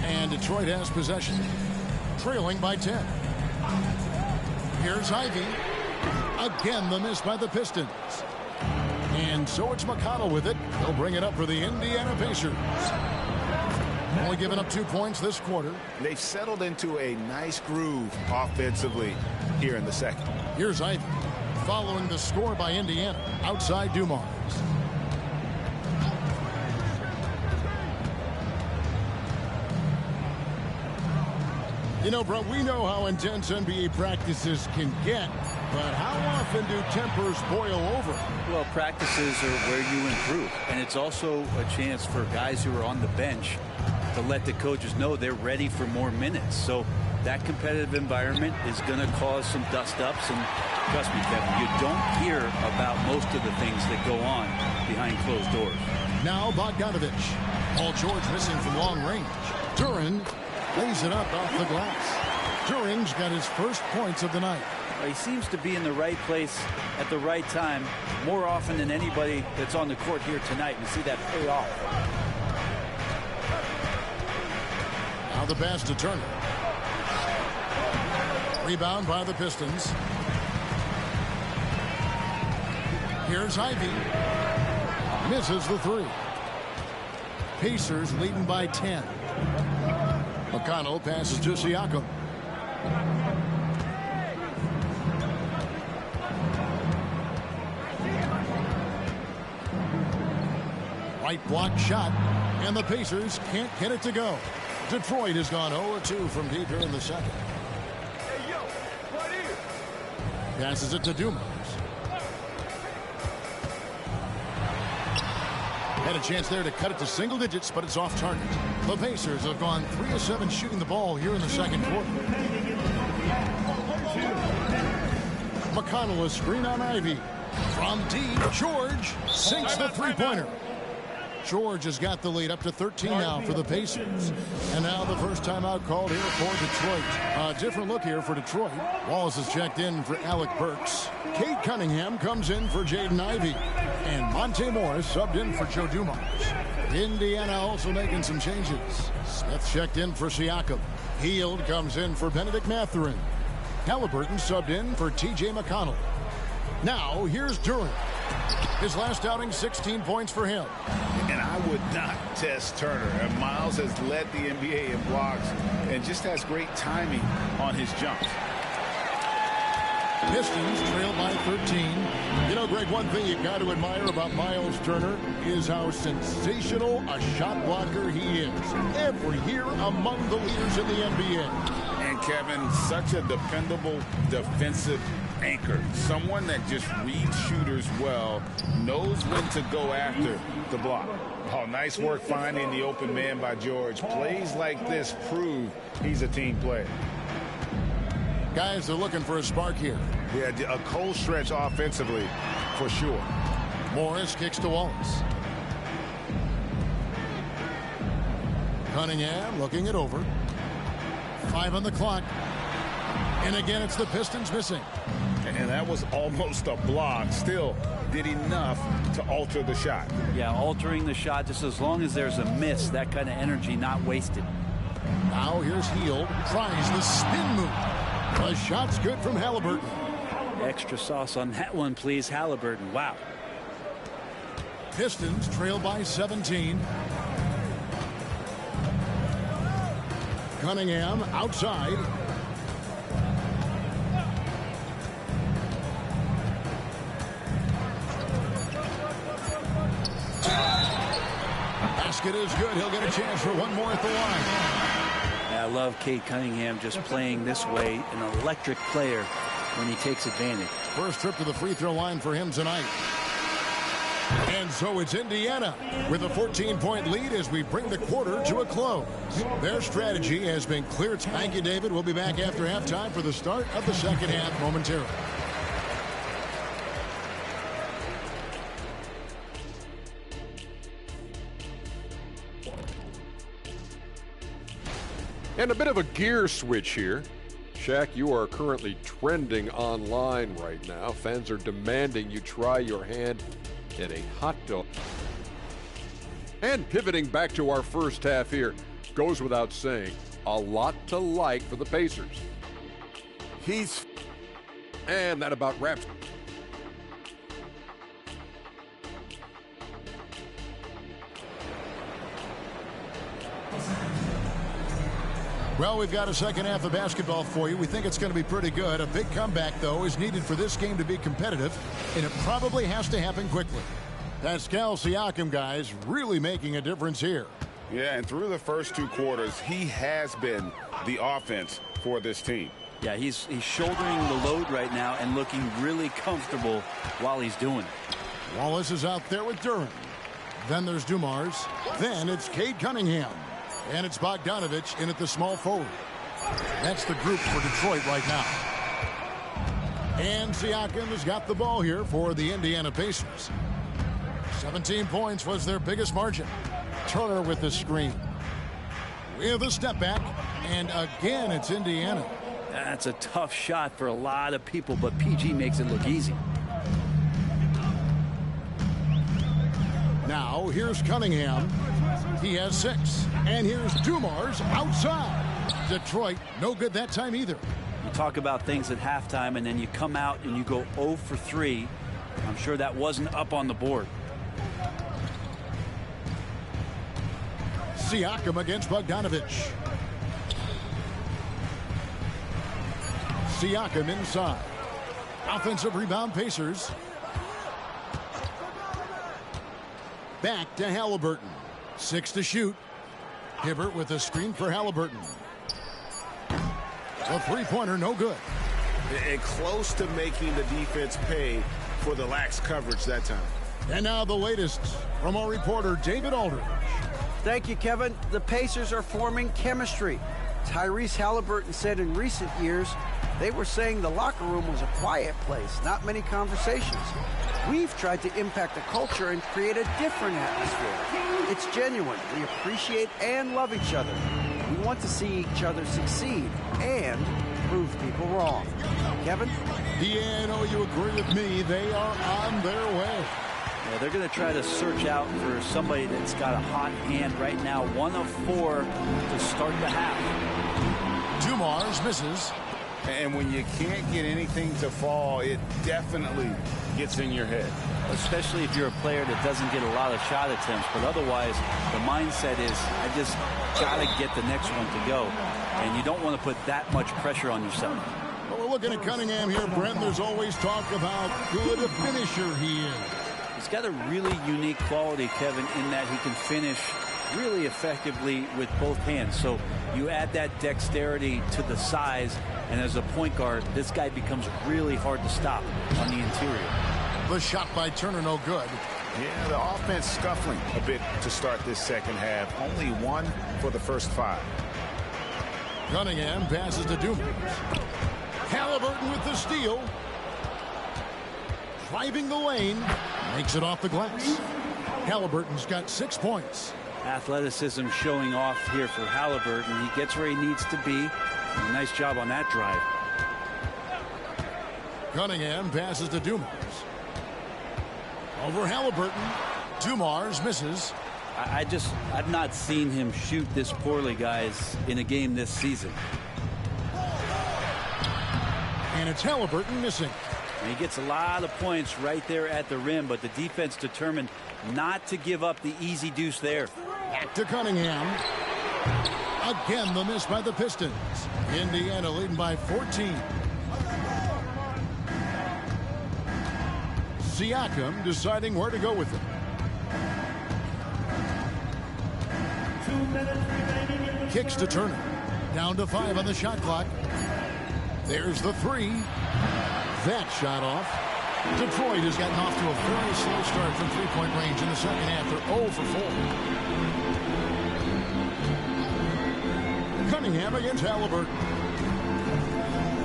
And Detroit has possession, trailing by 10. Here's Ivey. Again, the miss by the Pistons. And so it's McConnell with it. He'll bring it up for the Indiana Pacers. Only giving up 2 points this quarter. They've settled into a nice groove offensively here in the second. Here's Ivey. Following the score by Indiana. Outside Dumars. You know, bro, we know how intense NBA practices can get, but how often do tempers boil over? Well, practices are where you improve, and it's also a chance for guys who are on the bench to let the coaches know they're ready for more minutes. So that competitive environment is going to cause some dust-ups, and trust me, Kevin, you don't hear about most of the things that go on behind closed doors. Now Bogdanovich. Paul George missing from long range. Duran lays it up off the glass. Duran's got his first points of the night. Well, he seems to be in the right place at the right time more often than anybody that's on the court here tonight. You see that pay off. Now the pass to Turner. Rebound by the Pistons. Here's Ivey. Misses the three. Pacers leading by 10. McConnell passes to Siakam. Right block shot, and the Pacers can't get it to go. Detroit has gone 0-2 from deep here in the second. Passes it to Dumars. Had a chance there to cut it to single digits, but it's off target. The Pacers have gone 3 of 7 shooting the ball here in the second quarter. McConnell, a screen on Ivey. From deep, George sinks the three-pointer. George has got the lead up to 13 now for the Pacers. And now the first timeout called here for Detroit. A different look here for Detroit. Wallace is checked in for Alec Burks. Kate Cunningham comes in for Jaden Ivey. And Monte Morris subbed in for Joe Dumars. Indiana also making some changes. Smith checked in for Siakam. Hield comes in for Benedict Mathurin. Halliburton subbed in for T.J. McConnell. Now here's Duran. His last outing, 16 points for him. And I would not test Turner. And Miles has led the NBA in blocks and just has great timing on his jumps. Pistons trail by 13. You know, Greg, one thing you've got to admire about Miles Turner is how sensational a shot blocker he is. Every year among the leaders in the NBA. And Kevin, such a dependable defensive anchor. Someone that just reads shooters well, knows when to go after the block. Oh, nice work finding the open man by George. Plays like this prove he's a team player. Guys are looking for a spark here. Yeah, a cold stretch offensively for sure. Morris kicks to Wallace. Cunningham looking it over. 5 on the clock. And again, it's the Pistons missing. And that was almost a block. Still did enough to alter the shot. Yeah, altering the shot just as long as there's a miss. That kind of energy not wasted. Now here's Hield. Tries the spin move. The shot's good from Halliburton. Extra sauce on that one, please, Halliburton. Wow. Pistons trail by 17. Cunningham outside. Basket is good. He'll get a chance for one more at the line. I love Cade Cunningham just playing this way. An electric player when he takes advantage. First trip to the free throw line for him tonight. And so it's Indiana with a 14-point lead as we bring the quarter to a close. Their strategy has been clear. Thank you, David. We'll be back after halftime for the start of the second half momentarily. And a bit of a gear switch here. Shaq, you are currently trending online right now. Fans are demanding you try your hand at a hot dog. And pivoting back to our first half here, goes without saying, a lot to like for the Pacers. And that about wraps. Well, we've got a second half of basketball for you. We think it's going to be pretty good. A big comeback, though, is needed for this game to be competitive, and it probably has to happen quickly. Pascal Siakam, guys, really making a difference here. Yeah, and through the first two quarters, he has been the offense for this team. Yeah, he's shouldering the load right now and looking really comfortable while he's doing it. Wallace is out there with Duran. Then there's Dumars. Then it's Cade Cunningham. And it's Bogdanovich in at the small forward. That's the group for Detroit right now. And Siakam has got the ball here for the Indiana Pacers. 17 points was their biggest margin. Turner with the screen. With a step back. And again, it's Indiana. That's a tough shot for a lot of people, but PG makes it look easy. Now, here's Cunningham. He has 6. And here's Dumars outside. Detroit, no good that time either. You talk about things at halftime, and then you come out and you go 0 for 3. I'm sure that wasn't up on the board. Siakam against Bogdanovich. Siakam inside. Offensive rebound, Pacers. Back to Halliburton. 6 to shoot. Hibbert with a screen for Halliburton. A three-pointer, no good. And close to making the defense pay for the lax coverage that time. And now the latest from our reporter, David Aldridge. Thank you, Kevin. The Pacers are forming chemistry. Tyrese Halliburton said in recent years they were saying the locker room was a quiet place, not many conversations. We've tried to impact the culture and create a different atmosphere. It's genuine. We appreciate and love each other. We want to see each other succeed and prove people wrong. Kevin? Yeah, no, you agree with me. They are on their way. Yeah, they're going to try to search out for somebody that's got a hot hand right now. 1 of 4 to start the half. Dumars misses. And when you can't get anything to fall, it definitely gets in your head. Especially if you're a player that doesn't get a lot of shot attempts. But otherwise, the mindset is, I just got to get the next one to go. And you don't want to put that much pressure on yourself. Well, we're looking at Cunningham here, Brent. There's always talk of how good a finisher he is. He's got a really unique quality, Kevin, in that he can finish really effectively with both hands. So you add that dexterity to the size, and as a point guard, this guy becomes really hard to stop on the interior. The shot by Turner, no good. Yeah, the offense scuffling a bit to start this second half. Only 1 for the first 5. Cunningham passes to Dumars. Halliburton with the steal. Driving the lane. Makes it off the glass. Halliburton's got 6 points. Athleticism showing off here for Halliburton. He gets where he needs to be. A nice job on that drive. Cunningham passes to Dumars. Over Halliburton. Dumars misses. I've not seen him shoot this poorly, guys, in a game this season. And it's Halliburton missing. And he gets a lot of points right there at the rim, but the defense determined not to give up the easy deuce there. Back to Cunningham. Again, the miss by the Pistons. Indiana leading by 14. Siakam deciding where to go with it. 2 minutes remaining in the Kicks to Turner. Down to 5 on the shot clock. There's the 3. That shot off. Detroit has gotten off to a very slow start from three-point range in the second half. They're 0 for 4. Cunningham against Halliburton.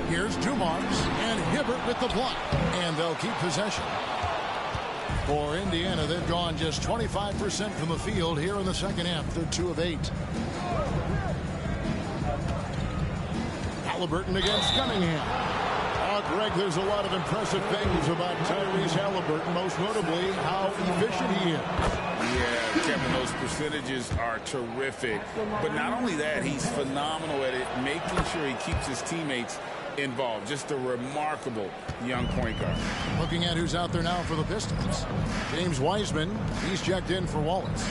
Here's Dumars and Hibbert with the block. And they'll keep possession. For Indiana, they've gone just 25% from the field here in the second half. They're 2 of 8. Halliburton against Cunningham. Greg, there's a lot of impressive things about Tyrese Halliburton, most notably how efficient he is. Yeah, Kevin, those percentages are terrific. But not only that, he's phenomenal at it, making sure he keeps his teammates involved. Just a remarkable young point guard. Looking at who's out there now for the Pistons. James Wiseman, he's checked in for Wallace.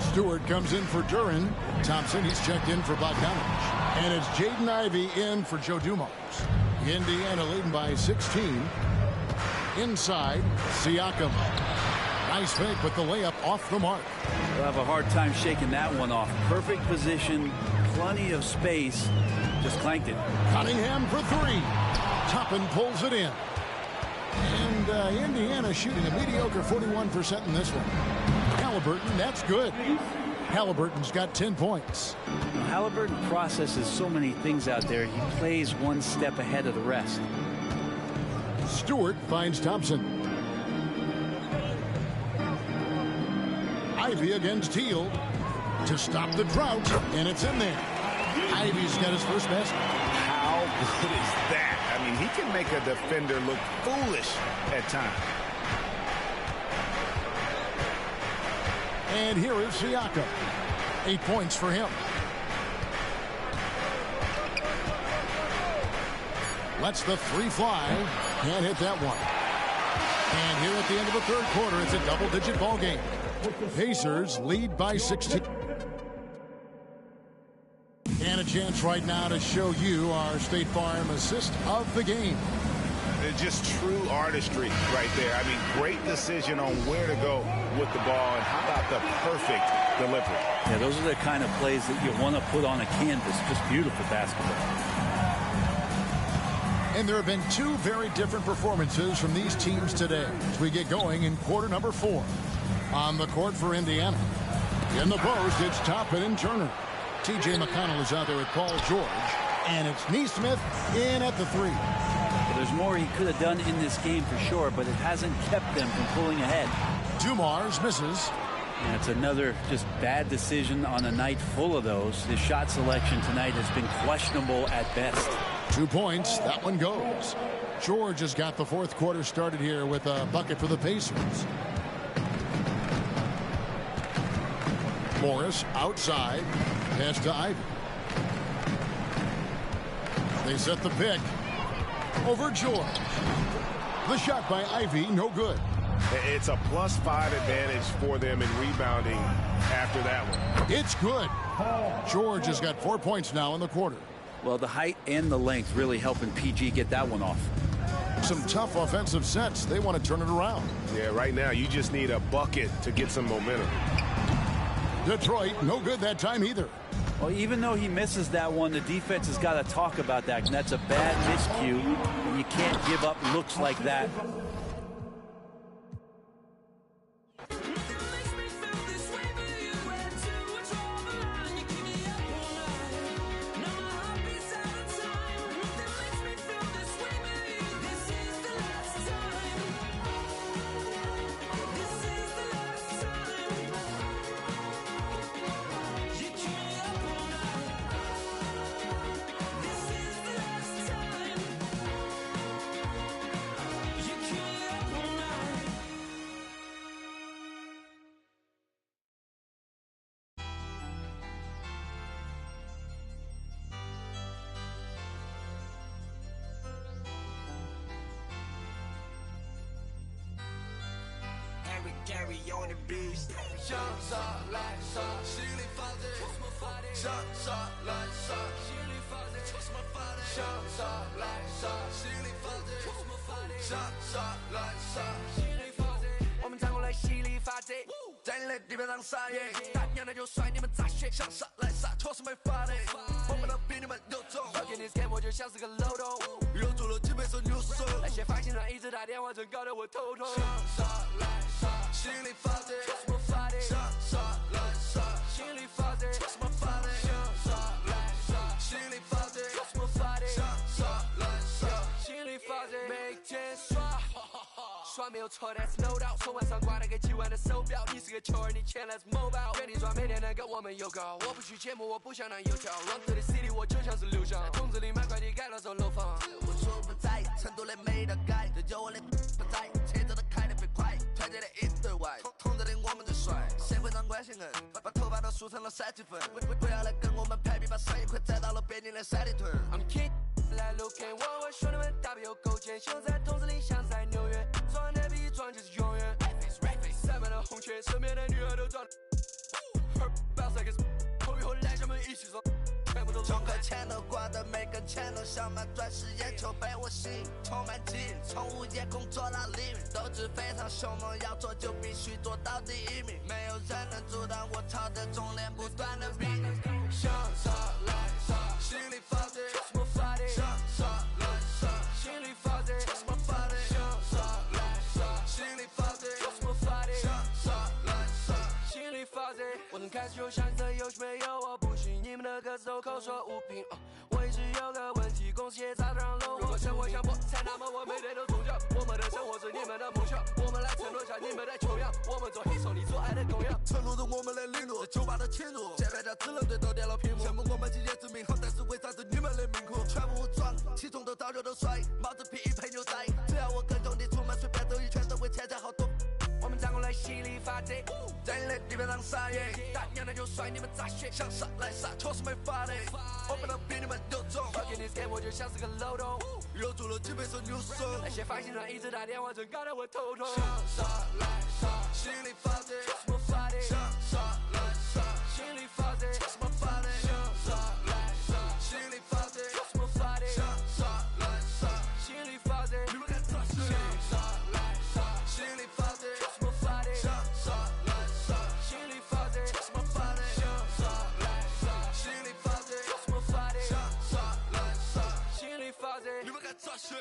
Stewart comes in for Duran. Thompson, he's checked in for Bogdanovich. And it's Jaden Ivey in for Joe Dumars. Indiana leading by 16. Inside, Siakam. Nice fake with the layup off the mark. They'll have a hard time shaking that one off. Perfect position, plenty of space. Just clanked it. Cunningham for 3. Toppin pulls it in. And Indiana shooting a mediocre 41% in this one. Halliburton, that's good. Halliburton's got 10 points. Halliburton processes so many things out there. He plays one step ahead of the rest. Stewart finds Thompson. Ivey against Teal to stop the drought, and it's in there. Ivey's got his first basket. How good is that? I mean, he can make a defender look foolish at times. And here is Siakam. 8 points for him. Lets the 3 fly. Can't hit that one. And here at the end of the third quarter, it's a double-digit ball game. Pacers lead by 16. And a chance right now to show you our State Farm assist of the game. It's just true artistry right there. I mean, great decision on where to go with the ball, and how about the perfect delivery? Yeah, those are the kind of plays that you want to put on a canvas. Just beautiful basketball. And there have been 2 very different performances from these teams today as we get going in quarter number 4. On the court for Indiana. In the post, it's Toppin and Turner. T.J. McConnell is out there with Paul George. And it's Neesmith in at the 3. Well, there's more he could have done in this game for sure, but it hasn't kept them from pulling ahead. Dumars misses. And it's another just bad decision on a night full of those. His shot selection tonight has been questionable at best. 2 points. That one goes. George has got the fourth quarter started here with a bucket for the Pacers. Morris outside. Pass to Ivey. They set the pick. Over George. The shot by Ivey, no good. It's a +5 advantage for them in rebounding after that one. It's good. George has got 4 points now in the quarter. Well, the height and the length really helping PG get that one off. Some tough offensive sets. They want to turn it around. Yeah, right now you just need a bucket to get some momentum. Detroit, no good that time either. Well, even though he misses that one, the defense has got to talk about that. And that's a bad miscue. You can't give up looks like that. we on the beach. Shots up like shot, Chili Fuzzy. Shots up like shot, Chili Fuzzy. Shots up like shot, Chili Fuzzy. Shots up like shot, Chili Fuzzy. 我们站过来犀利发贼，在你的地板上撒野，大娘的就甩你们杂血，想杀来杀，错是没法的，我们都比你们有种。小天你 scan 我就像是个漏洞，又做了几倍手扭手，那些发型上一直打电话，真搞得我头痛。想杀来杀，犀利发贼，错是没法的，想杀来杀，犀利发贼，错是没法的，想杀来杀，犀利发贼，错是没法的，想杀来杀，犀利发贼，每天耍。耍没有错，但是 no doubt， 手腕上挂了个几万的手表，你是个球儿，你钱来自某宝，原地转每天能跟我们有搞，我不去节目，我不想当油条 ，Run to the city， 我就像是流向，在筒子里买快递改了走楼房，我说不在，成都的没得改，这就我的不在，车子都开得飞快，团结的一对外，筒子里我们最帅，社会上关系硬，把头发都梳成了3级粉，不要来跟我们攀比，把生意快栽到了北京的三里屯。I'm king。来 look at 我兄弟们大笔有勾践，想在筒子里像在纽约，装的比装就是永远。塞满了红圈，身边的女孩都装的。Bounce like it's， 后以后来咱们一起走，全部都中。个钱都挂的，每根钱都像满钻石眼球被我吸引，充满劲，从午夜工作到黎明，斗志非常凶猛，要做就必须做到第一名，没有人能阻挡我朝着终点不断的拼。想杀来杀，心里发贼。想杀来杀，心里发贼，什么发的？想杀来杀，心里发贼，什么发的？想杀来杀，心里发贼。我从开始就想这游戏没有我不行，你们的歌词都口说无凭。我一直有个问题，公司也早点让楼。如果生活像菠菜，那么我每天都宗教。我们的生活是你们的梦想，我们来承诺下你们的穷养。我们做黑手，你做爱的供养，承诺着我们的领路，酒吧的侵入，键盘侠只能对都点了屏幕。羡慕我们今天之名好，但是为啥子你们的命苦？全部武装，起重都早就都甩，帽子皮一配牛仔，只要我跟踪你出门，随便走一圈都会欠债好多。我们站过来犀利发贼，在你的地板上撒野，大娘的就甩你们杂血，想杀来杀，错是没法的，我们都比你们有种。小天你 scan 我就像是个漏洞，又做了几倍手扭手，那些发型上一直打电话，真搞得我头痛。想杀来杀，心里发贼，错是没法的，想杀来杀，心里发贼，错是没法的，想杀来杀，心里发贼，错是没法的，想杀来杀，心里发贼，你们敢做事？想杀来杀，心里发贼，错是没法的，想杀来杀，心里发贼，错是没法的，想杀来杀，心里发贼，错是没法的，想杀来杀，心里发贼，你们敢做事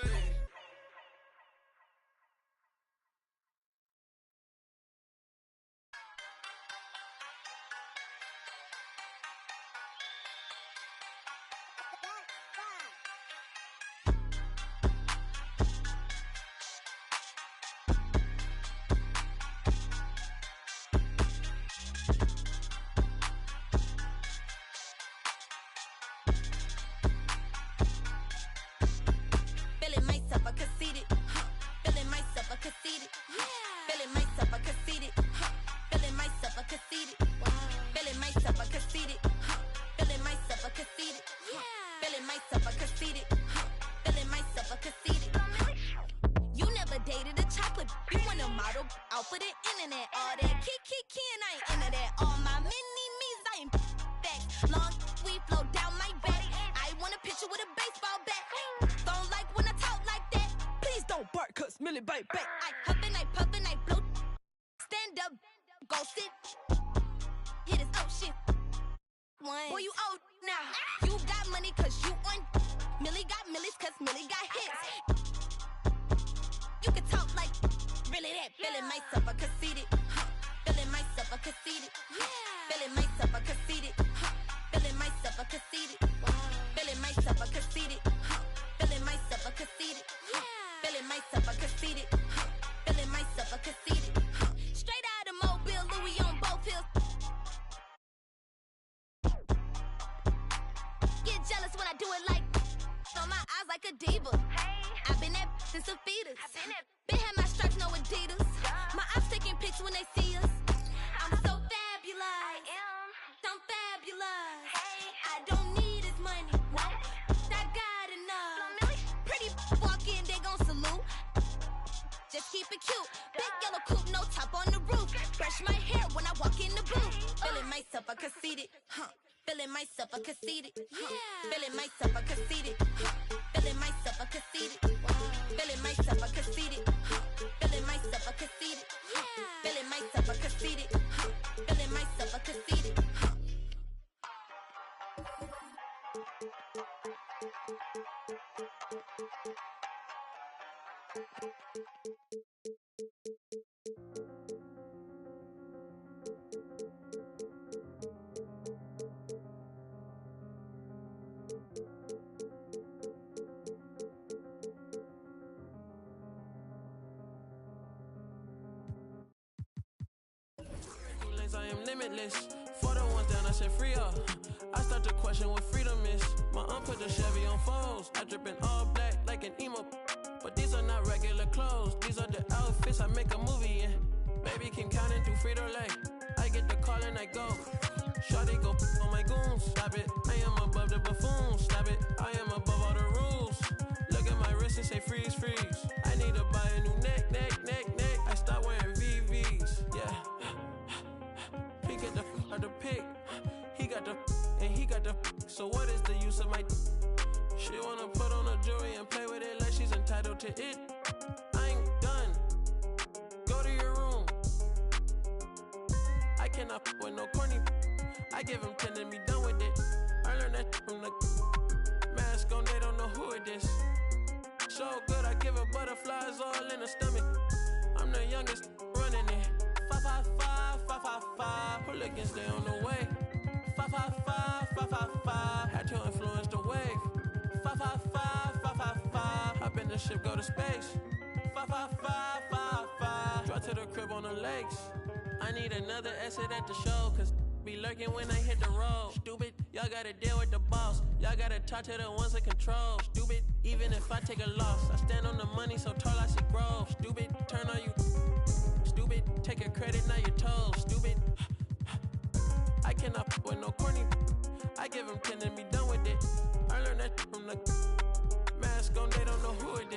？Just keep it cute. Big yellow coupe, no top on the roof. myself, I conceited. Feeling myself, I conceited. Feeling myself, I conceited. Feeling myself, I conceited. Feeling myself, I conceited. Feeling myself, I conceited. I am limitless. For the ones down, I said free up. I start to question what freedom is. My aunt put the Chevy on foes. I drip in all black like an emo. But these are not regular clothes. These are the outfits I make a movie in. Baby keep counting through Frito-Lay. I get the call and I go. Shawty go on my goons. Stop it. I am above the buffoons. Stop it. I am above all the rules. Look at my wrist and say freeze, freeze. I need to buy a new neck. I start wearing VVs. Yeah. He get the pick. He got the and he got the. So what is the use of my? She wanna put on a jewelry and play with it like she's entitled to it. I ain't done. Go to your room. I cannot with no corny. I give him 10 and be done with it. I learned that from the mask on. They don't know who it is. So good, I give her butterflies all in the stomach. I'm the youngest running it. 555. Hooligans, they on the way. 555. Had to influence the wave. 555. Hop in the ship, go to space. 555. Drive to the crib on the lakes. I need another exit at the show, cause be lurking when I hit the road. Stupid, y'all gotta deal with the boss. Y'all gotta talk to the ones that control. Stupid, even if I take a loss, I stand on the money so tall I see growth. Stupid, turn on you. Stupid, take your credit, now your toes. Stupid, I cannot with no corny. I give him 10 and be done with it. I learned that from the mask on, they don't know who it is.